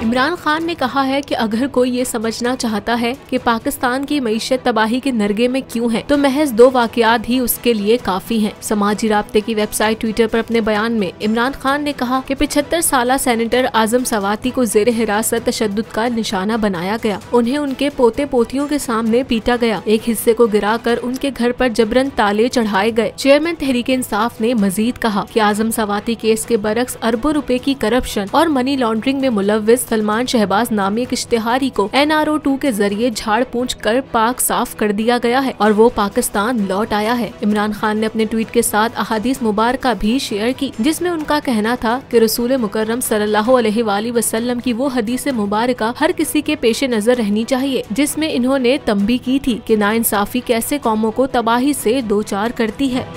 इमरान खान ने कहा है कि अगर कोई ये समझना चाहता है कि पाकिस्तान की मईशत तबाही के नरगे में क्यों है, तो महज 2 वाकयात ही उसके लिए काफी हैं। समाजी राब्ते की वेबसाइट ट्विटर पर अपने बयान में इमरान खान ने कहा कि 75 साला सेनेटर आजम सवाती को जेर हिरासत तशद्दुद का निशाना बनाया गया। उन्हें उनके पोते पोतियों के सामने पीटा गया। एक हिस्से को गिराकर उनके घर पर जबरन ताले चढ़ाए गए। चेयरमैन तहरीक इंसाफ ने मजीद कहा कि आजम सवाती केस के बरक्स अरबों रुपए की करप्शन और मनी लॉन्ड्रिंग में मुलव्विस सलमान शहबाज नामी एक इश्तिहारी को NRO 2 के जरिए झाड़ पूंछ कर पाक साफ कर दिया गया है और वो पाकिस्तान लौट आया है। इमरान खान ने अपने ट्वीट के साथ अहादीस मुबारका भी शेयर की, जिसमें उनका कहना था कि रसूल मुकर्रम सल्लल्लाहु अलैहि वसल्लम की वो हदीस मुबारका हर किसी के पेश नजर रहनी चाहिए, जिसमें इन्होंने तंबी की थी कि नाइंसाफी कैसे कौमों को तबाही से दो चार करती है।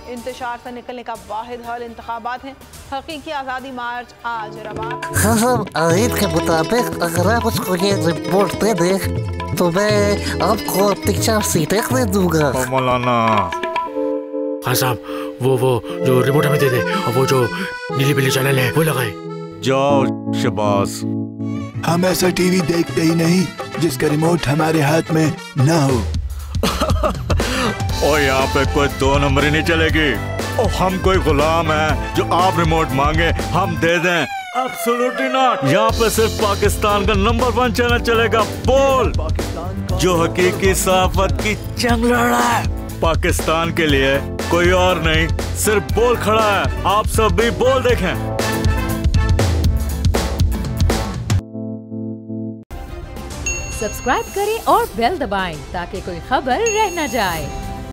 इंतशार से निकलने का वाहिद हल इंतखाबात हैं। हकीकी आज़ादी मार्च आज रवा। हाँ, आयत के मुताबिक अगर आप उसको ये रिपोर्ट दे दे तो मैं आपको अपनी 4 सीटें दे दूंगा। मौलाना हाँ साहब, वो जो रिमोट हमें दे दे और वो जो नीली पीली चैनल है वो लगाए। जाओ शबाज। हम ऐसा टीवी देखते ही नहीं जिसका रिमोट हमारे हाथ में न हो। और यहाँ पे कोई 2 नंबरी नहीं चलेगी। और हम कोई गुलाम है जो आप रिमोट मांगे हम दे दें? Absolutely not. यहाँ पे सिर्फ पाकिस्तान का नंबर 1 चैनल चलेगा, बोल, जो हकीकी सहाफत की जंग लड़ रहा है। पाकिस्तान के लिए कोई और नहीं, सिर्फ बोल खड़ा है। आप सब भी बोल देखें। सब्सक्राइब करें और बेल दबाएं ताकि कोई खबर रह न जाए।